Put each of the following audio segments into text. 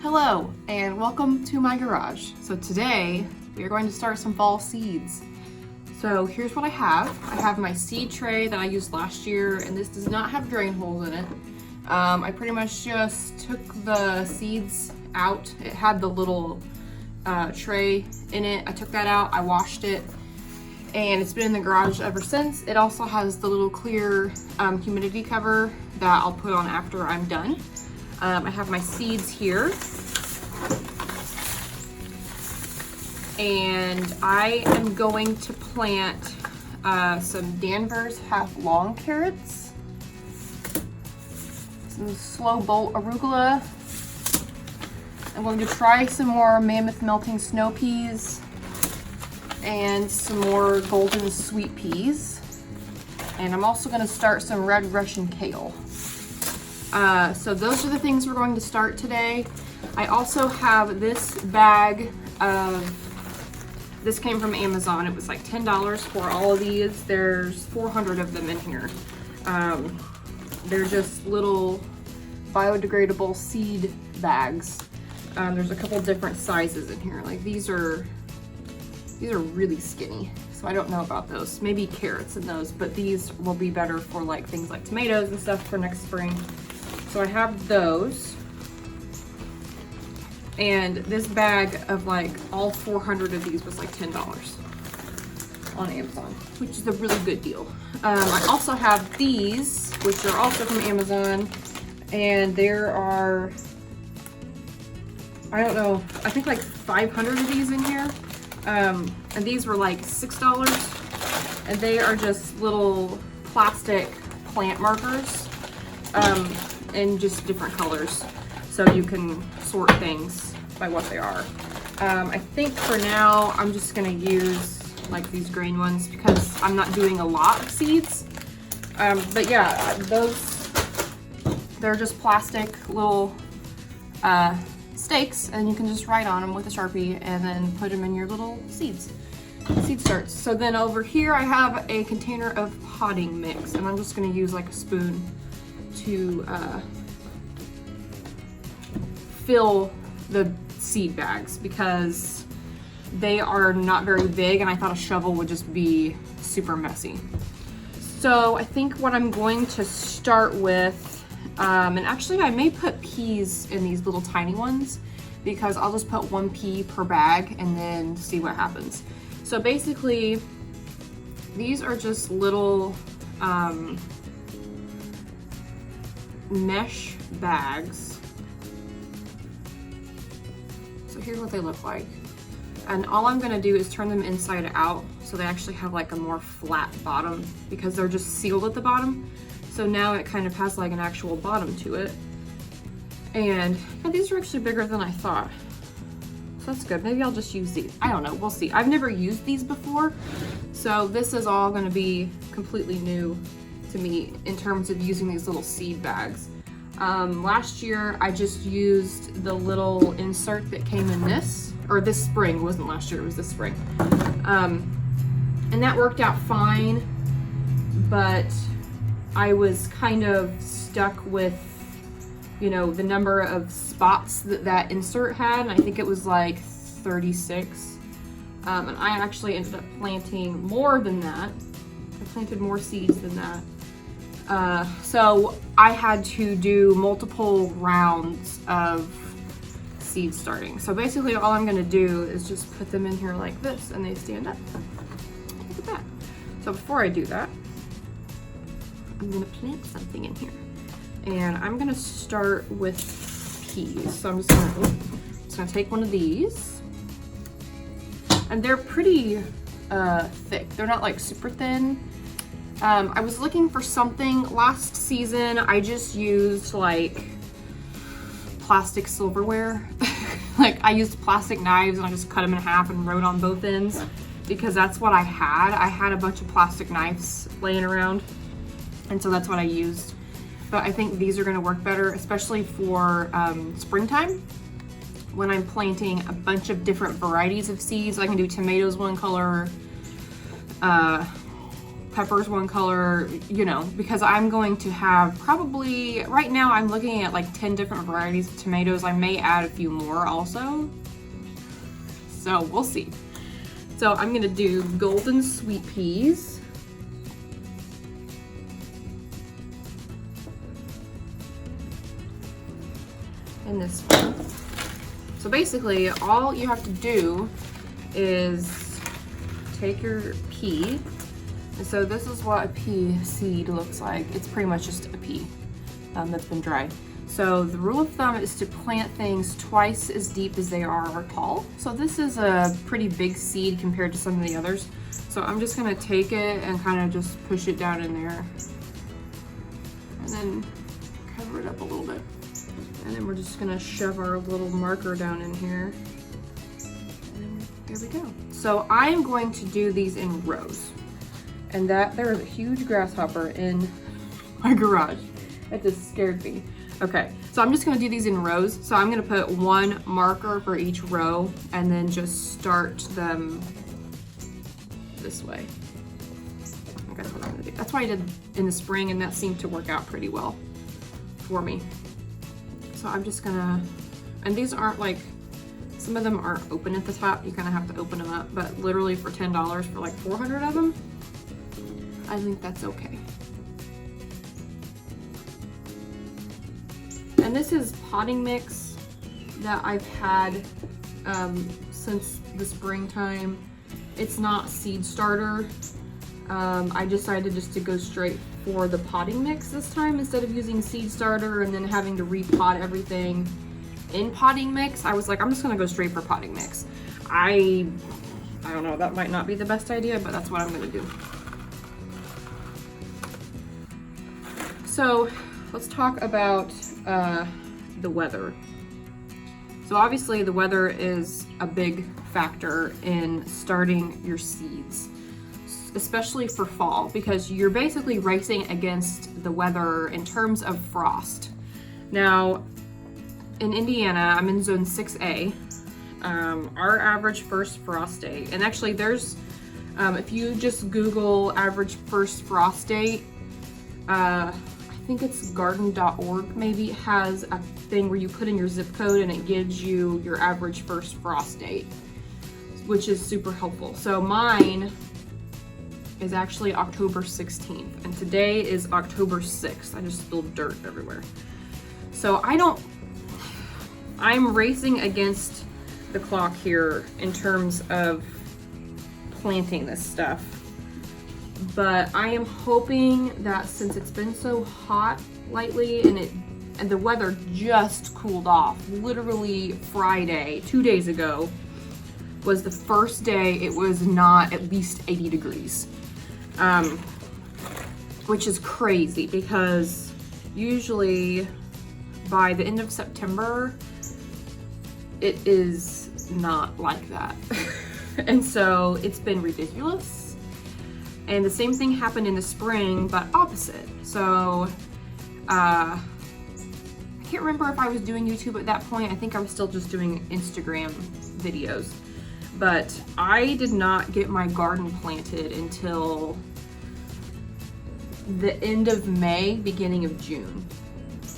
Hello and welcome to my garage. So today we are going to start some fall seeds. So here's what I have. I have my seed tray that I used last year, and this does not have drain holes in it. I pretty much just took the seeds out. It had the little tray in it. I took that out, I washed it, and it's been in the garage ever since. It also has the little clear humidity cover that I'll put on after I'm done. I have my seeds here, and I am going to plant some Danvers half long carrots, some slow bolt arugula. I'm going to try some more mammoth melting snow peas and some more golden sweet peas. And I'm also going to start some red Russian kale. So those are the things we're going to start today. I also have this bag of, this came from Amazon. It was like $10 for all of these. There's 400 of them in here. They're just little biodegradable seed bags. There's a couple different sizes in here. Like these are really skinny, so I don't know about those. Maybe carrots in those, but these will be better for like things like tomatoes and stuff for next spring. So I have those, and this bag of like all 400 of these was like $10 on Amazon, which is a really good deal. I also have these, which are also from Amazon, and there are, I don't know, I think like 500 of these in here. And these were like $6, and they are just little plastic plant markers in just different colors, so you can sort things by what they are. I think for now I'm just gonna use like these green ones because I'm not doing a lot of seeds. But yeah, those, they're just plastic little stakes, and you can just write on them with a Sharpie and then put them in your little seed starts. So then over here I have a container of potting mix, and I'm just going to use like a spoon to fill the seed bags because they are not very big, and I thought a shovel would just be super messy. So I think what I'm going to start with, and actually I may put peas in these little tiny ones because I'll just put 1 pea per bag and then see what happens. So basically these are just little mesh bags. So here's what they look like. And all I'm gonna do is turn them inside out so they actually have like a more flat bottom because they're just sealed at the bottom. So now it kind of has like an actual bottom to it. And yeah, these are actually bigger than I thought. So that's good. Maybe I'll just use these. I don't know, we'll see. I've never used these before, so this is all gonna be completely new to me in terms of using these little seed bags. Last year, I just used the little insert that came in this, or this spring. It wasn't last year, it was this spring. And that worked out fine, but I was kind of stuck with, you know, the number of spots that insert had, and I think it was like 36. And I actually ended up planting more than that. I planted more seeds than that. So I had to do multiple rounds of seed starting. So basically all I'm gonna do is just put them in here like this, and they stand up. Look at that. So before I do that, I'm gonna plant something in here. And I'm gonna start with peas. So I'm just gonna take one of these. And they're pretty thick. They're not like super thin. I was looking for something last season. I just used like plastic silverware. Like I used plastic knives and I just cut them in half and wrote on both ends because that's what I had. I had a bunch of plastic knives laying around, and so that's what I used. But I think these are gonna work better, especially for springtime when I'm planting a bunch of different varieties of seeds. I can do tomatoes one color, peppers one color, you know, because I'm going to have probably, right now I'm looking at like 10 different varieties of tomatoes. I may add a few more also. So we'll see. So I'm gonna do golden sweet peas. In this one. So basically all you have to do is take your pea. And so this is what a pea seed looks like. It's pretty much just a pea that's been dried. So the rule of thumb is to plant things twice as deep as they are tall. So this is a pretty big seed compared to some of the others. So I'm just gonna take it and kind of just push it down in there. And then cover it up a little bit. And then we're just gonna shove our little marker down in here. And then there we go. So I am going to do these in rows. And that, there is a huge grasshopper in my garage. That just scared me. Okay, so I'm just gonna do these in rows. So I'm gonna put one marker for each row and then just start them this way. That's what I'm gonna do. That's what I did in the spring, and that seemed to work out pretty well for me. So I'm just gonna, and these aren't like, some of them aren't open at the top. You kind of have to open them up, but literally for $10 for like 400 of them, I think that's okay. And this is potting mix that I've had since the springtime. It's not seed starter. I decided just to go straight for the potting mix this time instead of using seed starter and then having to repot everything in potting mix. I was like, I'm just gonna go straight for potting mix. I don't know, that might not be the best idea, but that's what I'm gonna do. So let's talk about the weather. So obviously the weather is a big factor in starting your seeds, especially for fall, because you're basically racing against the weather in terms of frost. Now, in Indiana, I'm in zone 6A. Our average first frost date, and actually there's, if you just Google average first frost date, I think it's garden.org maybe, has a thing where you put in your zip code and it gives you your average first frost date, which is super helpful. So mine is actually October 16th, and today is October 6th. I just spilled dirt everywhere. So I'm racing against the clock here in terms of planting this stuff. But I am hoping that since it's been so hot lately and the weather just cooled off, literally Friday, 2 days ago, was the first day it was not at least 80 degrees. Which is crazy because usually by the end of September, it is not like that. And so it's been ridiculous. And the same thing happened in the spring, but opposite. So I can't remember if I was doing YouTube at that point. I think I was still just doing Instagram videos. But I did not get my garden planted until the end of May, beginning of June.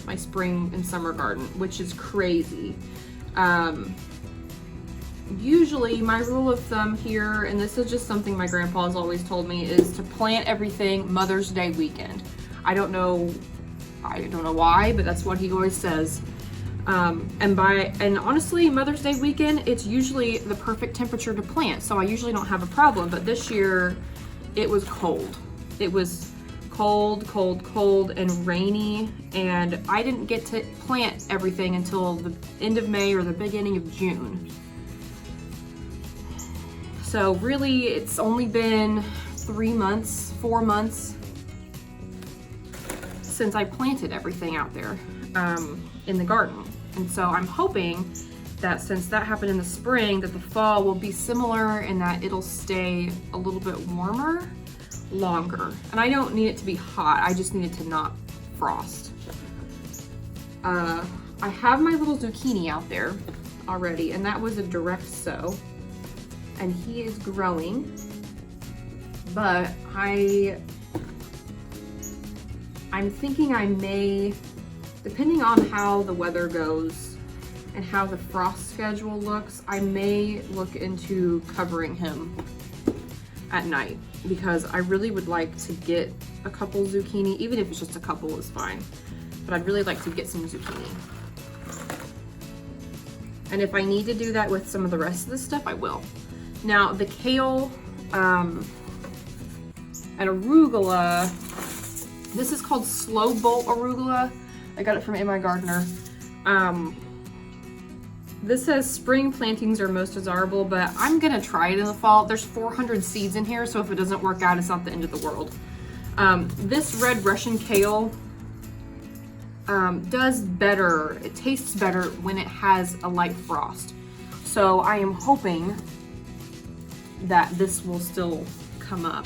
My spring and summer garden, which is crazy. Usually my rule of thumb here, and this is just something my grandpa has always told me, is to plant everything Mother's Day weekend. I don't know why, but that's what he always says. And honestly, Mother's Day weekend, it's usually the perfect temperature to plant, so I usually don't have a problem. But this year, it was cold. It was cold, and rainy, and I didn't get to plant everything until the end of May or the beginning of June. So really, it's only been 4 months since I planted everything out there in the garden. And so I'm hoping that since that happened in the spring, that the fall will be similar in that it'll stay a little bit warmer longer. And I don't need it to be hot, I just need it to not frost. I have my little zucchini out there already, and that was a direct sow. And he is growing, but I I'm thinking I may, depending on how the weather goes and how the frost schedule looks, I may look into covering him at night, because I really would like to get a couple zucchini, even if it's just a couple is fine, but I'd really like to get some zucchini. And if I need to do that with some of the rest of this stuff, I will. Now the kale and arugula, this is called slow bolt arugula. I got it from My Gardener. This says spring plantings are most desirable, but I'm gonna try it in the fall. There's 400 seeds in here, so if it doesn't work out, it's not the end of the world. This red Russian kale does better, it tastes better when it has a light frost. So I am hoping that this will still come up.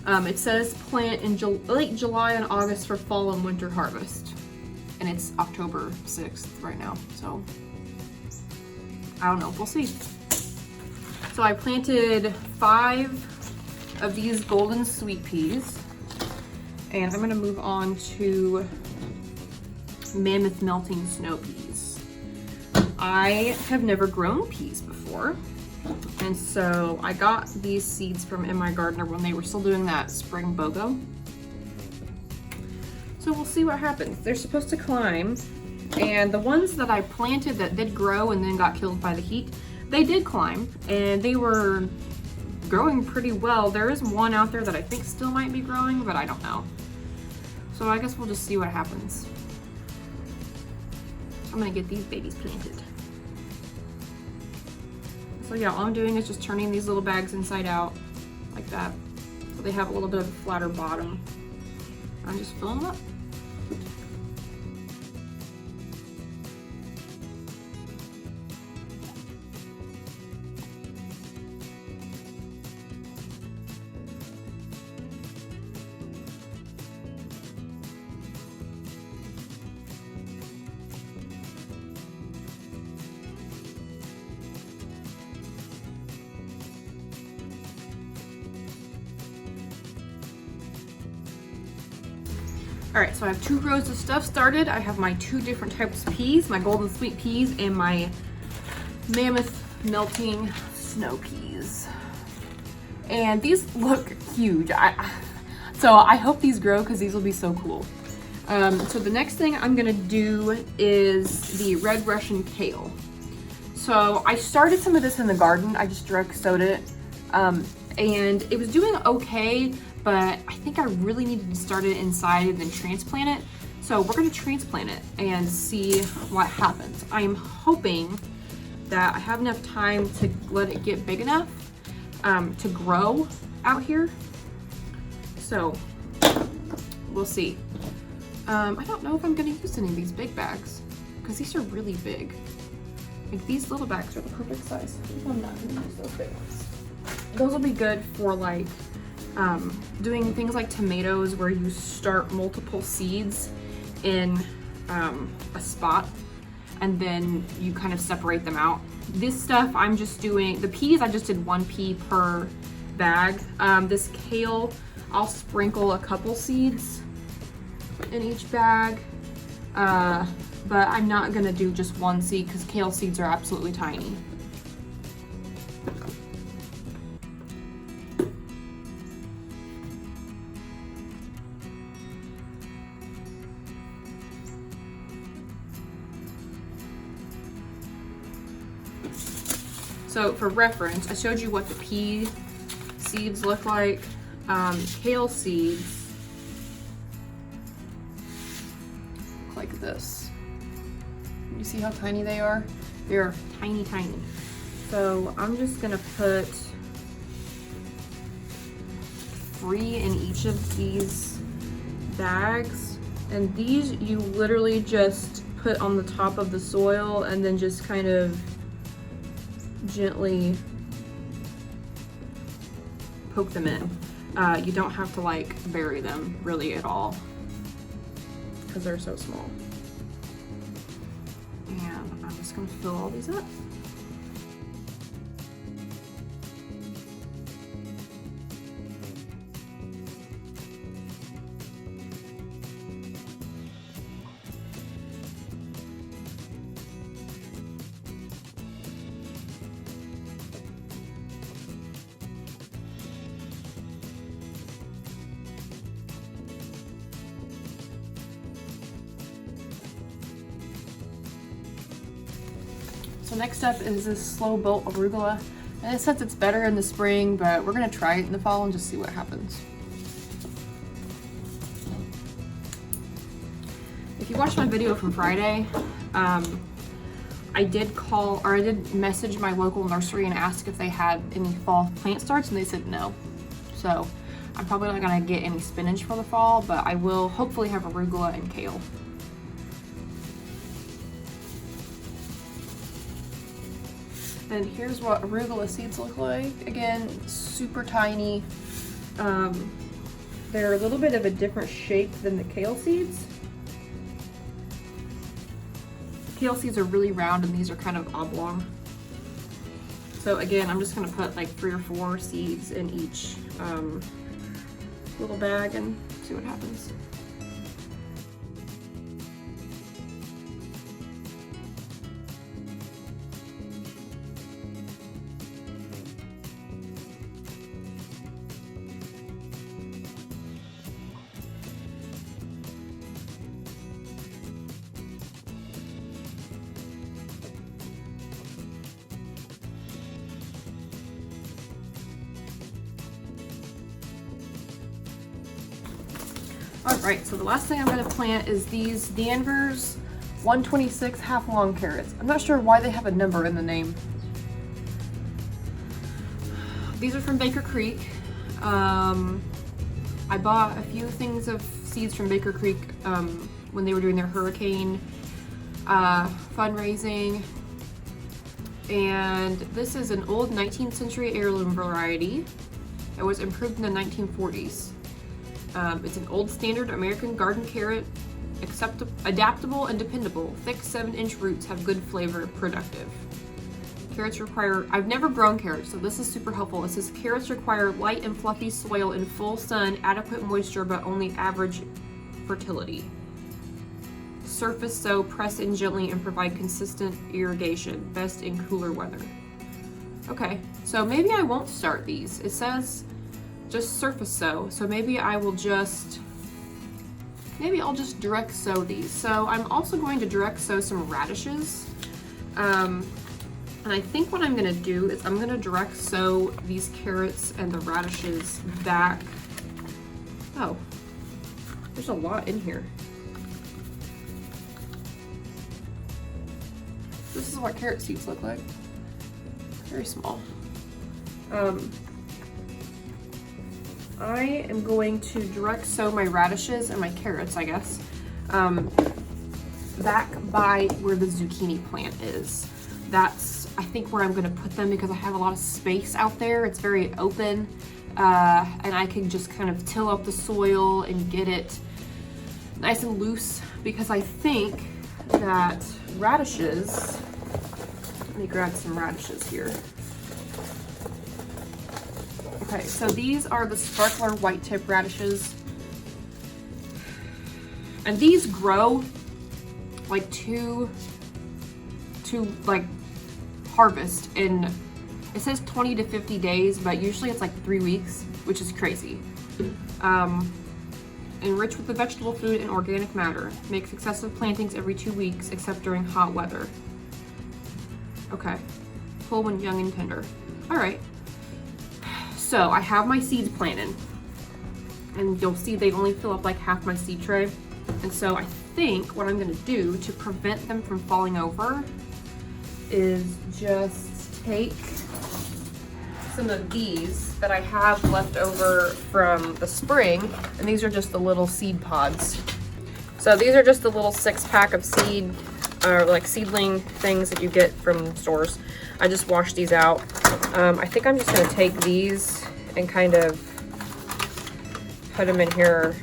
It says plant in late July and August for fall and winter harvest. And it's October 6th right now, so I don't know, we'll see. So I planted 5 of these golden sweet peas, and I'm gonna move on to mammoth melting snow peas. I have never grown peas before, and so I got these seeds from My Gardener when they were still doing that spring BOGO. So we'll see what happens. They're supposed to climb, and the ones that I planted that did grow and then got killed by the heat, they did climb, and they were growing pretty well. There is one out there that I think still might be growing, but I don't know. So I guess we'll just see what happens. I'm gonna get these babies planted. So yeah, all I'm doing is just turning these little bags inside out like that, so they have a little bit of a flatter bottom. I'm just filling them up. All right, so I have 2 rows of stuff started. I have my 2 different types of peas, my golden sweet peas and my mammoth melting snow peas. And these look huge. So I hope these grow, because these will be so cool. So the next thing I'm gonna do is the red Russian kale. So I started some of this in the garden. I just direct sowed it, and it was doing okay, but I think I really needed to start it inside and then transplant it. So we're gonna transplant it and see what happens. I am hoping that I have enough time to let it get big enough to grow out here. So we'll see. I don't know if I'm gonna use any of these big bags, because these are really big. Like, these little bags are the perfect size. I'm not gonna use those big ones. Those will be good for like doing things like tomatoes, where you start multiple seeds in a spot and then you kind of separate them out. This stuff I'm just doing, the peas I just did 1 pea per bag. This kale, I'll sprinkle a couple seeds in each bag, but I'm not gonna do just 1 seed, because kale seeds are absolutely tiny. So for reference, I showed you what the pea seeds look like. Kale seeds look like this. You see how tiny they are? They're tiny, tiny. So I'm just gonna put 3 in each of these bags. And these you literally just put on the top of the soil and then just kind of gently poke them in. You don't have to like bury them really at all, because they're so small. And I'm just gonna fill all these up. So next up is this slow bolt arugula. And it says it's better in the spring, but we're gonna try it in the fall and just see what happens. If you watched my video from Friday, I did message my local nursery and ask if they had any fall plant starts, and they said no. So I'm probably not gonna get any spinach for the fall, but I will hopefully have arugula and kale. And here's what arugula seeds look like. Again, super tiny. They're a little bit of a different shape than the kale seeds. Kale seeds are really round and these are kind of oblong. So again, I'm just gonna put like 3 or 4 seeds in each little bag and see what happens. All right, so the last thing I'm gonna plant is these Danvers 126 half long carrots. I'm not sure why they have a number in the name. These are from Baker Creek. I bought a few things of seeds from Baker Creek when they were doing their hurricane fundraising. And this is an old 19th century heirloom variety. It was improved in the 1940s. It's an old standard American garden carrot, adaptable and dependable. Thick 7-inch roots have good flavor, productive. Carrots require, I've never grown carrots, so this is super helpful. It says carrots require light and fluffy soil in full sun, adequate moisture, but only average fertility. Surface sow, press in gently and provide consistent irrigation, best in cooler weather. Okay, so maybe I won't start these. It says just surface sow, so maybe I'll just direct sow these. So I'm also going to direct sow some radishes. And I think what I'm gonna do is I'm gonna direct sow these carrots and the radishes back. Oh, there's a lot in here. This is what carrot seeds look like. Very small. I am going to direct sow my radishes and my carrots, I guess, back by where the zucchini plant is. That's, I think, where I'm gonna put them because I have a lot of space out there. It's very open, and I can just kind of till up the soil and get it nice and loose because I think that radishes, let me grab some radishes here. Okay, so these are the sparkler white tip radishes. And these grow like to like harvest in, it says 20 to 50 days, but usually it's like 3 weeks, which is crazy. Enriched with the vegetable food and organic matter. Make successive plantings every 2 weeks, except during hot weather. Okay, pull when young and tender. All right. So I have my seeds planted, and you'll see they only fill up like half my seed tray. And so I think what I'm gonna do to prevent them from falling over is just take some of these that I have left over from the spring, and these are just the little seed pods. So these are just the little 6-pack of seed, or like seedling things that you get from stores. I just washed these out. I think I'm just gonna take these and kind of put them in here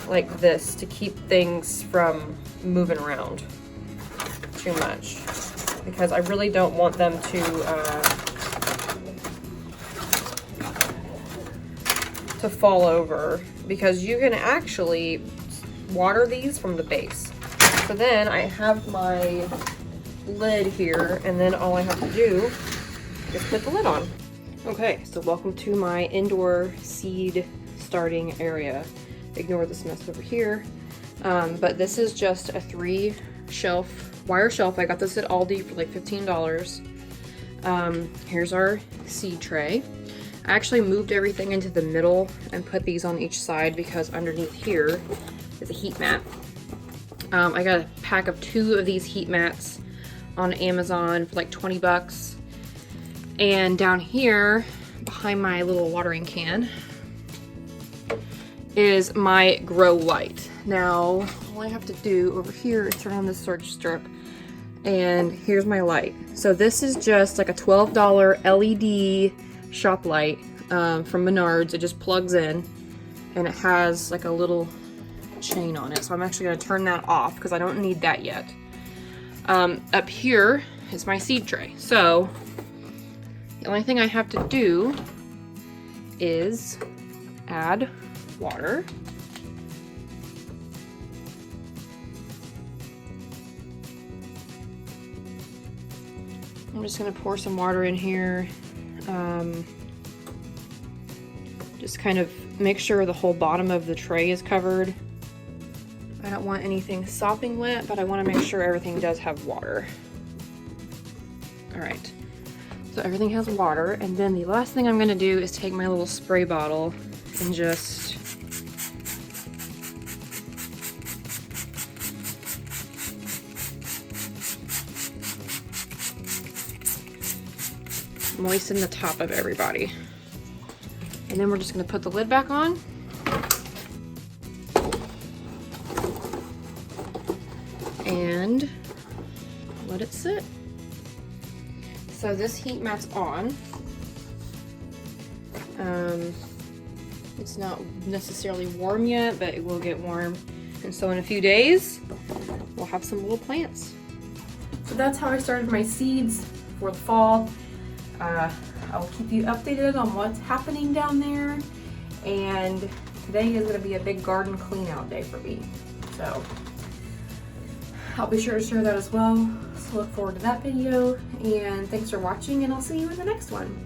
like this to keep things from moving around too much, because I really don't want them to fall over, because you can actually water these from the base. So then I have my lid here, and then all I have to do is put the lid on. Okay, so welcome to my indoor seed starting area. Ignore this mess over here. But this is just a 3-shelf wire shelf. I got this at Aldi for like $15. Here's our seed tray. I actually moved everything into the middle and put these on each side because underneath here is a heat mat. I got a pack of 2 of these heat mats on Amazon for like 20 bucks. And down here, behind my little watering can, is my grow light. Now, all I have to do over here is turn on this search strip, and here's my light. So this is just like a $12 LED shop light from Menards. It just plugs in, and it has like a little chain on it. So I'm actually going to turn that off because I don't need that yet. Up here is my seed tray. So the only thing I have to do is add water. I'm just going to pour some water in here. Just kind of make sure the whole bottom of the tray is covered. I don't want anything sopping wet, but I want to make sure everything does have water. All right, so everything has water, and then the last thing I'm going to do is take my little spray bottle and just moisten the top of everybody. And then we're just going to put the lid back on. And let it sit. So this heat mat's on. It's not necessarily warm yet, but it will get warm. And so in a few days, we'll have some little plants. So that's how I started my seeds for the fall. I'll keep you updated on what's happening down there. And today is going to be a big garden clean out day for me. So I'll be sure to share that as well. So look forward to that video. And thanks for watching, and I'll see you in the next one.